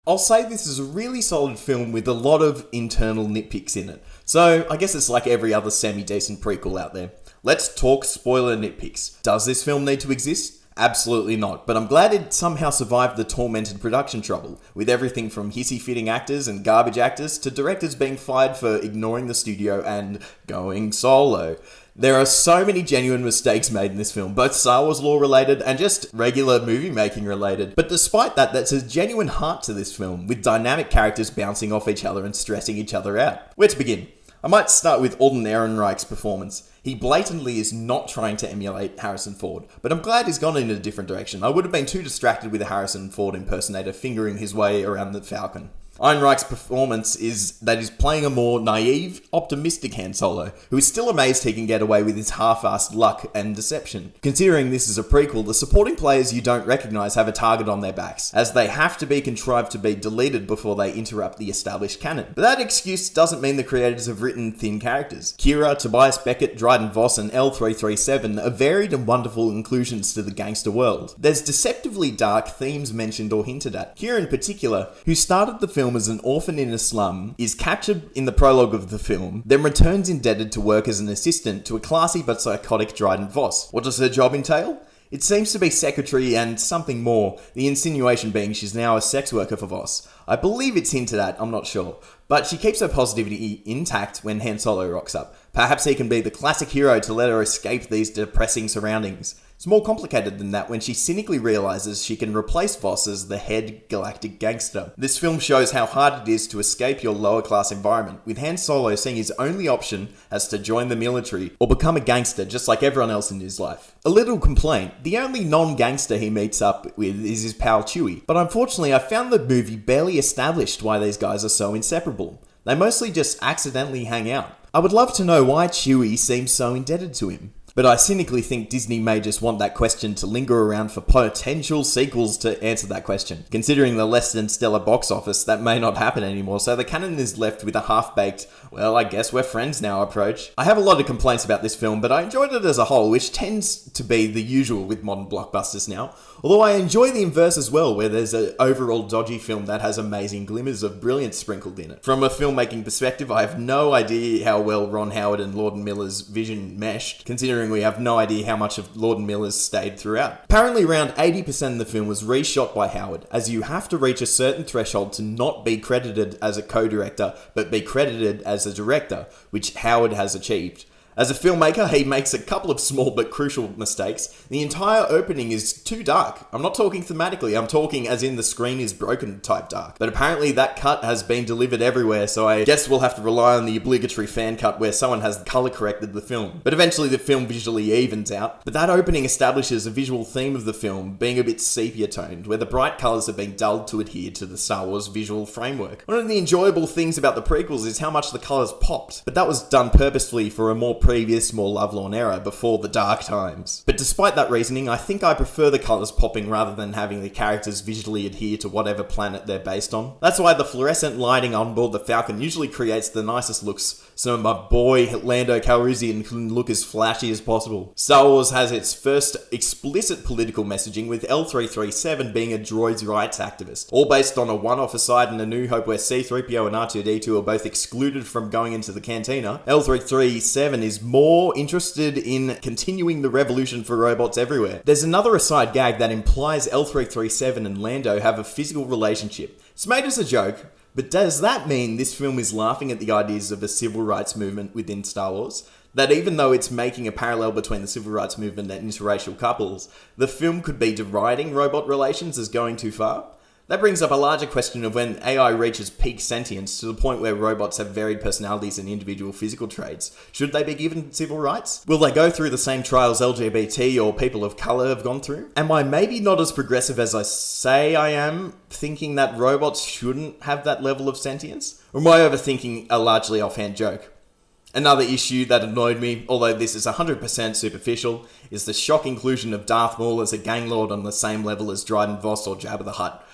I'll say this is a really solid film with a lot of internal nitpicks in it. So I guess it's like every other semi-decent prequel out there. Let's talk spoiler nitpicks. Does this film need to exist? Absolutely not, but I'm glad it somehow survived the tormented production trouble, with everything from hissy-fitting actors and garbage actors to directors being fired for ignoring the studio and going solo. There are so many genuine mistakes made in this film, both Star Wars lore related and just regular movie making related. But despite that, there's a genuine heart to this film, with dynamic characters bouncing off each other and stressing each other out. Where to begin? I might start with Alden Ehrenreich's performance. He blatantly is not trying to emulate Harrison Ford, but I'm glad he's gone in a different direction. I would have been too distracted with a Harrison Ford impersonator fingering his way around the Falcon. Ehrenreich's performance is that he's playing a more naive, optimistic Han Solo, who is still amazed he can get away with his half-assed luck and deception. Considering this is a prequel, the supporting players you don't recognise have a target on their backs, as they have to be contrived to be deleted before they interrupt the established canon. But that excuse doesn't mean the creators have written thin characters. Kira, Tobias Beckett, Dryden Voss and L337 are varied and wonderful inclusions to the gangster world. There's deceptively dark themes mentioned or hinted at. Kira in particular, who started the film as an orphan in a slum, is captured in the prologue of the film, then returns indebted to work as an assistant to a classy but psychotic Dryden Voss. What does her job entail? It seems to be secretary and something more, the insinuation being she's now a sex worker for Voss. I believe it's hinted at, I'm not sure. But she keeps her positivity intact when Han Solo rocks up. Perhaps he can be the classic hero to let her escape these depressing surroundings. It's more complicated than that when she cynically realises she can replace Voss as the head galactic gangster. This film shows how hard it is to escape your lower class environment, with Han Solo seeing his only option as to join the military or become a gangster just like everyone else in his life. A little complaint, the only non-gangster he meets up with is his pal Chewie, but unfortunately I found the movie barely established why these guys are so inseparable. They mostly just accidentally hang out. I would love to know why Chewie seems so indebted to him. But I cynically think Disney may just want that question to linger around for potential sequels to answer that question. Considering the less than stellar box office, that may not happen anymore, so the canon is left with a half-baked, well, I guess we're friends now approach. I have a lot of complaints about this film, but I enjoyed it as a whole, which tends to be the usual with modern blockbusters now. Although I enjoy the inverse as well, where there's an overall dodgy film that has amazing glimmers of brilliance sprinkled in it. From a filmmaking perspective, I have no idea how well Ron Howard and Lord and Miller's vision meshed, considering we have no idea how much of Lord and Miller's stayed throughout. Apparently around 80% of the film was reshot by Howard, as you have to reach a certain threshold to not be credited as a co-director, but be credited as a director, which Howard has achieved. As a filmmaker, he makes a couple of small but crucial mistakes. The entire opening is too dark. I'm not talking thematically, I'm talking as in the screen is broken type dark. But apparently that cut has been delivered everywhere, so I guess we'll have to rely on the obligatory fan cut where someone has color corrected the film. But eventually the film visually evens out. But that opening establishes a visual theme of the film being a bit sepia toned, where the bright colors have been dulled to adhere to the Star Wars visual framework. One of the enjoyable things about the prequels is how much the colors popped, but that was done purposefully for a more previous, more lovelorn era before the dark times. But despite that reasoning, I think I prefer the colours popping rather than having the characters visually adhere to whatever planet they're based on. That's why the fluorescent lighting on board the Falcon usually creates the nicest looks, so my boy Lando Calrissian can look as flashy as possible. Star Wars has its first explicit political messaging, with L337 being a droid's rights activist, all based on a one-off aside in A New Hope where C-3PO and R2-D2 are both excluded from going into the cantina. L337 is more interested in continuing the revolution for robots everywhere. There's another aside gag that implies L337 and Lando have a physical relationship. It's made as a joke, but does that mean this film is laughing at the ideas of a civil rights movement within Star Wars? That even though it's making a parallel between the civil rights movement and interracial couples, the film could be deriding robot relations as going too far? That brings up a larger question of when AI reaches peak sentience to the point where robots have varied personalities and individual physical traits. Should they be given civil rights? Will they go through the same trials LGBT or people of colour have gone through? Am I maybe not as progressive as I say I am, thinking that robots shouldn't have that level of sentience? Or am I overthinking a largely offhand joke? Another issue that annoyed me, although this is 100% superficial, is the shock inclusion of Darth Maul as a gang lord on the same level as Dryden Voss or Jabba the Hutt.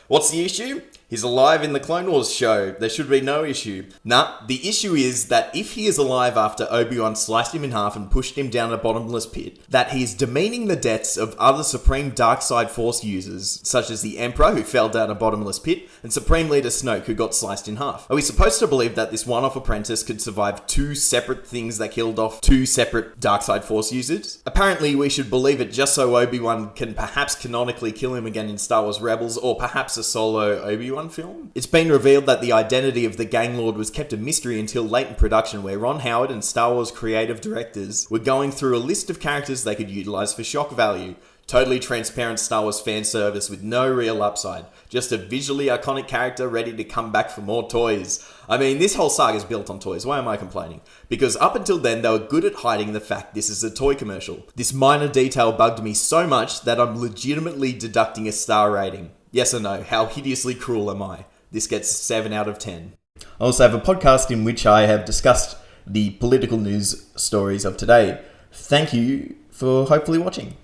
What's the issue? He's alive in the Clone Wars show. There should be no issue. Nah, the issue is that if he is alive after Obi-Wan sliced him in half and pushed him down a bottomless pit, that he is demeaning the deaths of other Supreme Dark Side Force users, such as the Emperor who fell down a bottomless pit, and Supreme Leader Snoke who got sliced in half. Are we supposed to believe that this one-off apprentice could survive two separate things that killed off two separate Dark Side Force users? Apparently we should believe it just so Obi-Wan can perhaps canonically kill him again in Star Wars Rebels, or perhaps a solo Obi-Wan film? It's been revealed that the identity of the Gang Lord was kept a mystery until late in production, where Ron Howard and Star Wars creative directors were going through a list of characters they could utilize for shock value. Totally transparent Star Wars fan service with no real upside. Just a visually iconic character ready to come back for more toys. I mean, this whole saga is built on toys. Why am I complaining? Because up until then, they were good at hiding the fact this is a toy commercial. This minor detail bugged me so much that I'm legitimately deducting a star rating. Yes or no? How hideously cruel am I? This gets 7 out of 10. I also have a podcast in which I have discussed the political news stories of today. Thank you for hopefully watching.